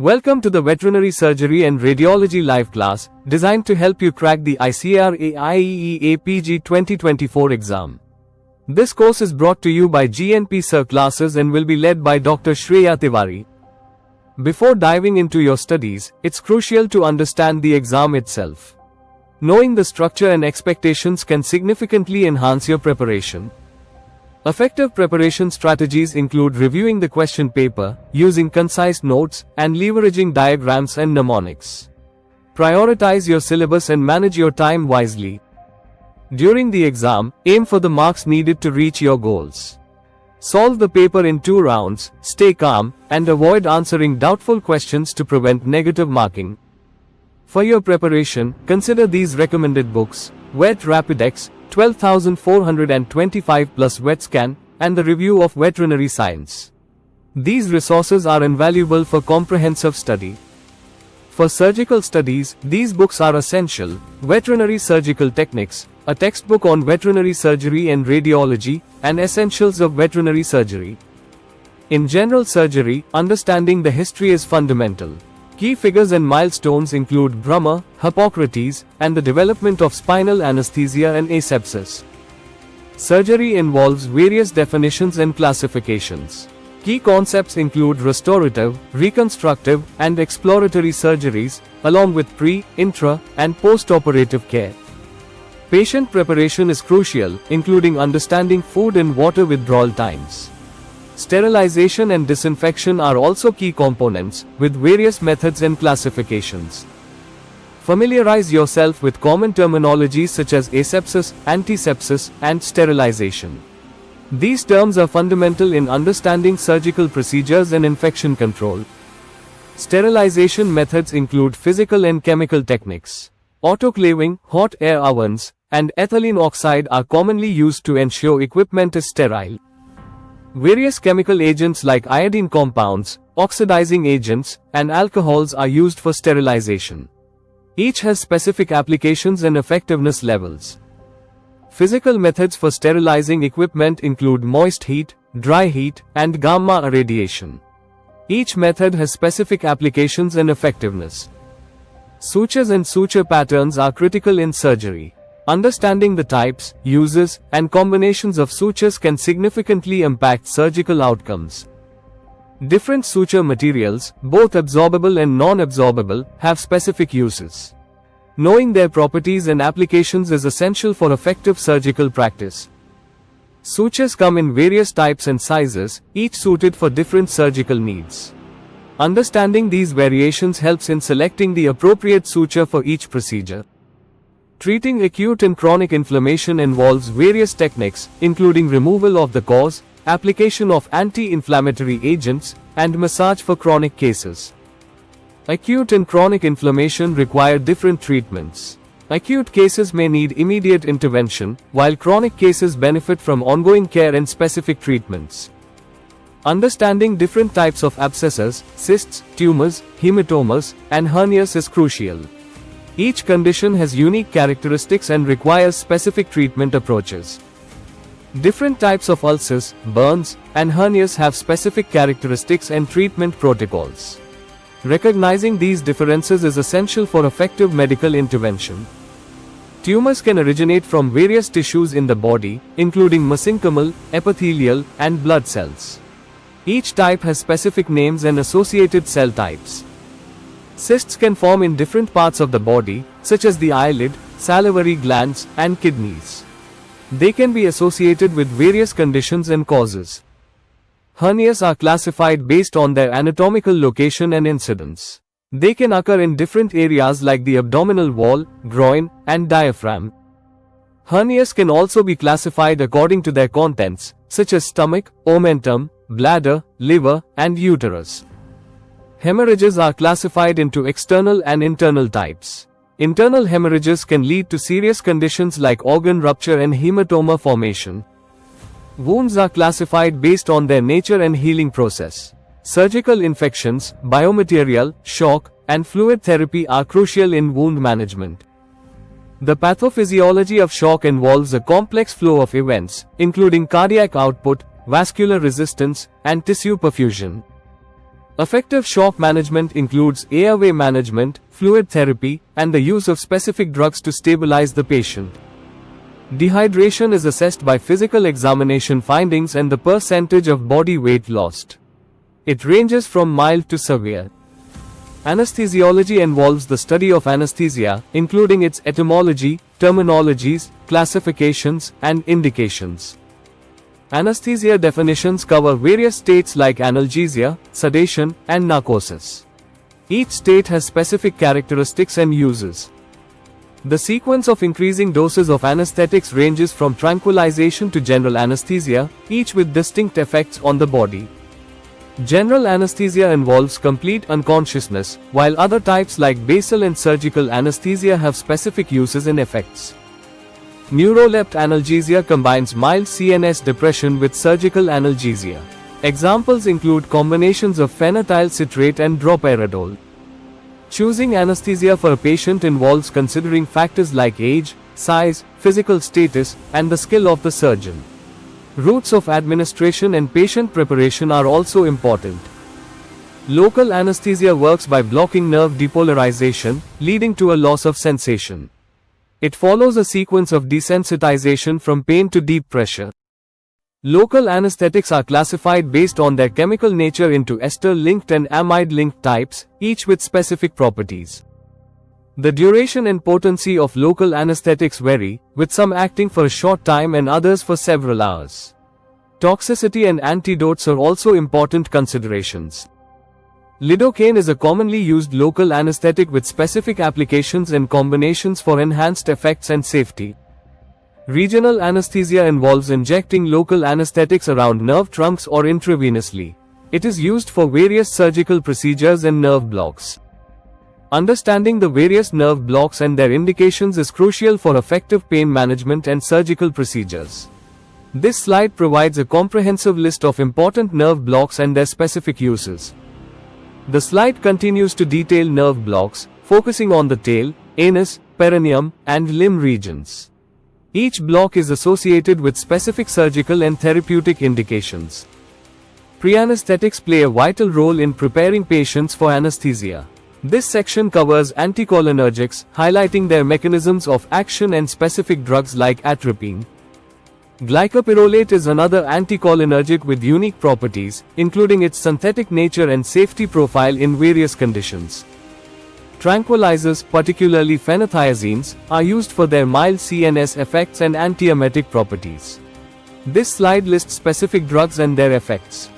Welcome to the Veterinary Surgery and Radiology live class, designed to help you crack the ICAR PG 2024 exam. This course is brought to you by gnpsirclasses and will be led by Dr. Shreya Tiwari. Before diving into your studies, it's crucial to understand the exam itself. Knowing the structure and expectations can significantly enhance your preparation. Effective preparation strategies include reviewing the question paper, using concise notes, and leveraging diagrams and mnemonics. Prioritize your syllabus and manage your time wisely. During the exam, aim for the marks needed to reach your goals. Solve the paper in 2 rounds, stay calm, and avoid answering doubtful questions to prevent negative marking. For your preparation, consider these recommended books: Vet Rapidex, 12,425 plus VetScan, and the Review of Veterinary Science. These resources are invaluable for comprehensive study. For surgical studies, these books are essential: Veterinary Surgical Techniques, a textbook on veterinary surgery and radiology, and Essentials of Veterinary Surgery. In general surgery, understanding the history is fundamental. Key figures and milestones include Brummer, Hippocrates, and the development of spinal anesthesia and asepsis. Surgery involves various definitions and classifications. Key concepts include restorative, reconstructive, and exploratory surgeries, along with pre, intra, and postoperative care. Patient preparation is crucial, including understanding food and water withdrawal times. Sterilization and disinfection are also key components, with various methods and classifications. Familiarize yourself with common terminologies such as asepsis, antisepsis, and sterilization. These terms are fundamental in understanding surgical procedures and infection control. Sterilization methods include physical and chemical techniques. Autoclaving, hot air ovens, and ethylene oxide are commonly used to ensure equipment is sterile. Various chemical agents like iodine compounds, oxidizing agents, and alcohols are used for sterilization. Each has specific applications and effectiveness levels. Physical methods for sterilizing equipment include moist heat, dry heat, and gamma irradiation. Each method has specific applications and effectiveness. Sutures and suture patterns are critical in surgery. Understanding the types, uses, and combinations of sutures can significantly impact surgical outcomes. Different suture materials, both absorbable and non-absorbable, have specific uses. Knowing their properties and applications is essential for effective surgical practice. Sutures come in various types and sizes, each suited for different surgical needs. Understanding these variations helps in selecting the appropriate suture for each procedure. Treating acute and chronic inflammation involves various techniques, including removal of the cause, application of anti-inflammatory agents, and massage for chronic cases. Acute and chronic inflammation require different treatments. Acute cases may need immediate intervention, while chronic cases benefit from ongoing care and specific treatments. Understanding different types of abscesses, cysts, tumors, hematomas, and hernias is crucial. Each condition has unique characteristics and requires specific treatment approaches. Different types of ulcers, burns, and hernias have specific characteristics and treatment protocols. Recognizing these differences is essential for effective medical intervention. Tumors can originate from various tissues in the body, including mesenchymal, epithelial, and blood cells. Each type has specific names and associated cell types. Cysts can form in different parts of the body, such as the eyelid, salivary glands, and kidneys. They can be associated with various conditions and causes. Hernias are classified based on their anatomical location and incidence. They can occur in different areas like the abdominal wall, groin, and diaphragm. Hernias can also be classified according to their contents, such as stomach, omentum, bladder, liver, and uterus. Hemorrhages are classified into external and internal types. Internal hemorrhages can lead to serious conditions like organ rupture and hematoma formation. Wounds are classified based on their nature and healing process. Surgical infections, biomaterial, shock, and fluid therapy are crucial in wound management. The pathophysiology of shock involves a complex flow of events, including cardiac output, vascular resistance, and tissue perfusion. Effective shock management includes airway management, fluid therapy, and the use of specific drugs to stabilize the patient. Dehydration is assessed by physical examination findings and the percentage of body weight lost. It ranges from mild to severe. Anesthesiology involves the study of anesthesia, including its etymology, terminologies, classifications, and indications. Anesthesia definitions cover various states like analgesia, sedation, and narcosis. Each state has specific characteristics and uses. The sequence of increasing doses of anesthetics ranges from tranquilization to general anesthesia, each with distinct effects on the body. General anesthesia involves complete unconsciousness, while other types like basal and surgical anesthesia have specific uses and effects. Neuroleptic analgesia combines mild CNS depression with surgical analgesia. Examples include combinations of phenylethyl citrate and droperidol. Choosing anesthesia for a patient involves considering factors like age, size, physical status, and the skill of the surgeon. Routes of administration and patient preparation are also important. Local anesthesia works by blocking nerve depolarization, leading to a loss of sensation. It follows a sequence of desensitization from pain to deep pressure. Local anesthetics are classified based on their chemical nature into ester-linked and amide-linked types, each with specific properties. The duration and potency of local anesthetics vary, with some acting for a short time and others for several hours. Toxicity and antidotes are also important considerations. Lidocaine is a commonly used local anesthetic with specific applications and combinations for enhanced effects and safety. Regional anesthesia involves injecting local anesthetics around nerve trunks or intravenously. It is used for various surgical procedures and nerve blocks. Understanding the various nerve blocks and their indications is crucial for effective pain management and surgical procedures. This slide provides a comprehensive list of important nerve blocks and their specific uses. The slide continues to detail nerve blocks, focusing on the tail, anus, perineum, and limb regions. Each block is associated with specific surgical and therapeutic indications. Pre-anesthetics play a vital role in preparing patients for anesthesia. This section covers anticholinergics, highlighting their mechanisms of action and specific drugs like atropine. Glycopyrrolate is another anticholinergic with unique properties, including its synthetic nature and safety profile in various conditions. Tranquilizers, particularly phenothiazines, are used for their mild CNS effects and antiemetic properties. This slide lists specific drugs and their effects.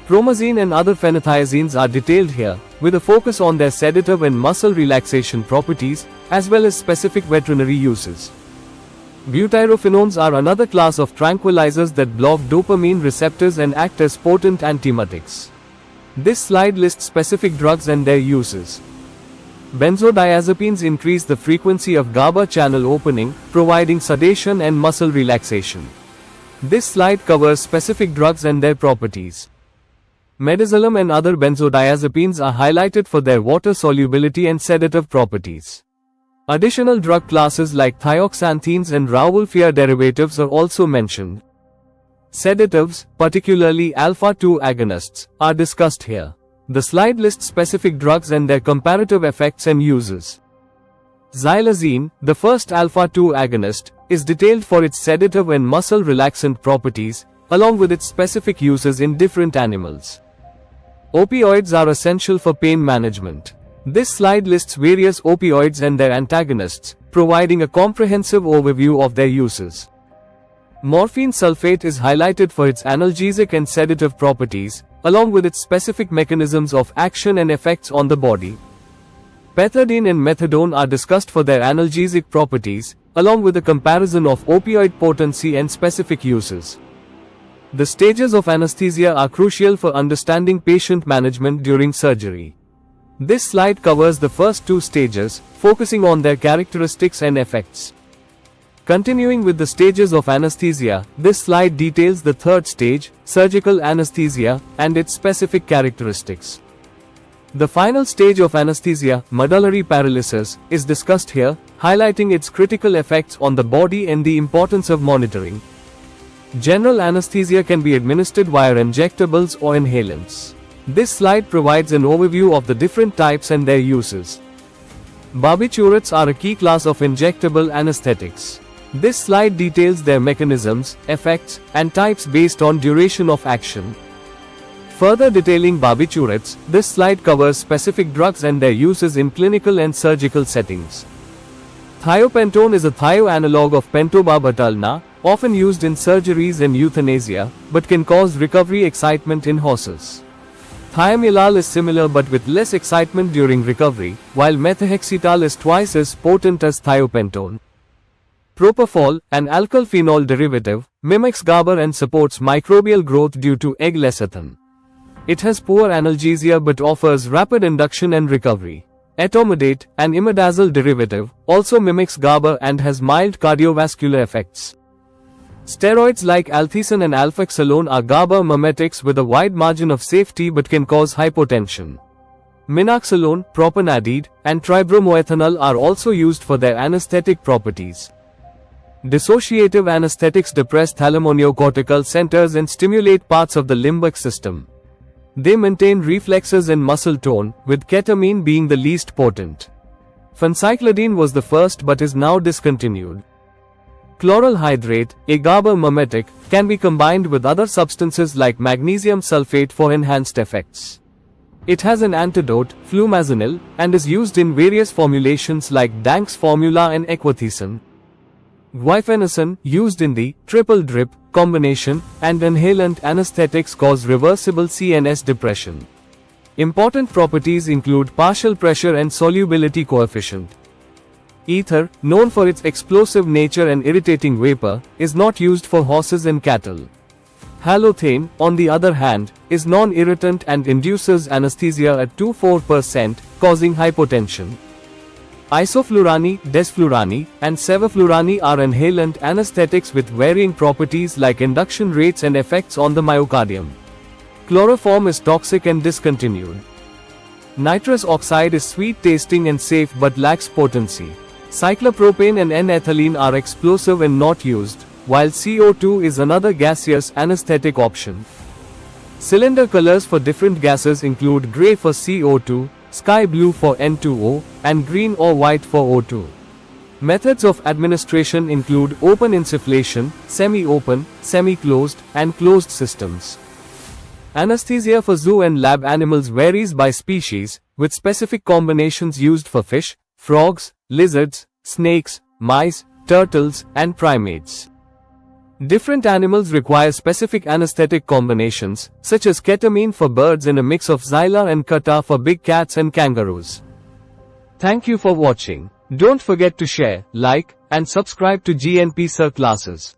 Promazine and other phenothiazines are detailed here, with a focus on their sedative and muscle relaxation properties, as well as specific veterinary uses. Butyrophenones are another class of tranquilizers that block dopamine receptors and act as potent antiemetics. This slide lists specific drugs and their uses. Benzodiazepines increase the frequency of GABA channel opening, providing sedation and muscle relaxation. This slide covers specific drugs and their properties. Midazolam and other benzodiazepines are highlighted for their water solubility and sedative properties. Additional drug classes like thioxanthines and rauwolfia derivatives are also mentioned. Sedatives, particularly alpha-2 agonists, are discussed here. The slide lists specific drugs and their comparative effects and uses. Xylazine, the first alpha-2 agonist, is detailed for its sedative and muscle relaxant properties, along with its specific uses in different animals. Opioids are essential for pain management. This slide lists various opioids and their antagonists, providing a comprehensive overview of their uses. Morphine sulfate is highlighted for its analgesic and sedative properties, along with its specific mechanisms of action and effects on the body. Pethidine and methadone are discussed for their analgesic properties, along with a comparison of opioid potency and specific uses. The stages of anesthesia are crucial for understanding patient management during surgery. This slide covers the first two stages, focusing on their characteristics and effects. Continuing with the stages of anesthesia, this slide details the third stage, surgical anesthesia, and its specific characteristics. The final stage of anesthesia, medullary paralysis, is discussed here, highlighting its critical effects on the body and the importance of monitoring. General anesthesia can be administered via injectables or inhalants. This slide provides an overview of the different types and their uses. Barbiturates are a key class of injectable anesthetics. This slide details their mechanisms, effects, and types based on duration of action. Further detailing barbiturates, this slide covers specific drugs and their uses in clinical and surgical settings. Thiopentone is a thio analog of pentobarbital, often used in surgeries and euthanasia, but can cause recovery excitement in horses. Thiamylal is similar but with less excitement during recovery, while methohexital is twice as potent as thiopentone. Propofol, an alkyl phenol derivative, mimics GABA and supports microbial growth due to egg lecithin. It has poor analgesia but offers rapid induction and recovery. Etomidate, an imidazole derivative, also mimics GABA and has mild cardiovascular effects. Steroids like althecin and alfexalone are GABA mimetics with a wide margin of safety but can cause hypotension. Minoxidil, propanadide, and tribromoethanol are also used for their anesthetic properties. Dissociative anesthetics depress thalamoneocortical centers and stimulate parts of the limbic system. They maintain reflexes and muscle tone, with ketamine being the least potent. Phencyclidine was the first but is now discontinued. Chloral hydrate, a GABA mimetic, can be combined with other substances like magnesium sulfate for enhanced effects. It has an antidote, flumazenil, and is used in various formulations like Dank's formula and equithecin. Guaifenesin, used in the triple drip combination, and inhalant anesthetics cause reversible CNS depression. Important properties include partial pressure and solubility coefficient. Ether, known for its explosive nature and irritating vapor, is not used for horses and cattle. Halothane, on the other hand, is non-irritant and induces anesthesia at 2-4%, causing hypotension. Isoflurani, desflurani, and sevoflurani are inhalant anesthetics with varying properties like induction rates and effects on the myocardium. Chloroform is toxic and discontinued. Nitrous oxide is sweet-tasting and safe but lacks potency. Cyclopropane and N-ethylene are explosive and not used, while CO2 is another gaseous anesthetic option. Cylinder colors for different gases include gray for CO2, sky blue for N2O, and green or white for O2. Methods of administration include open insufflation, semi-open, semi-closed, and closed systems. Anesthesia for zoo and lab animals varies by species, with specific combinations used for fish, frogs, lizards, snakes, mice, turtles, and primates. Different animals require specific anesthetic combinations, such as ketamine for birds and a mix of Xyla and Kata for big cats and kangaroos. Thank you for watching. Don't forget to share, like, and subscribe to GNP Sir Classes.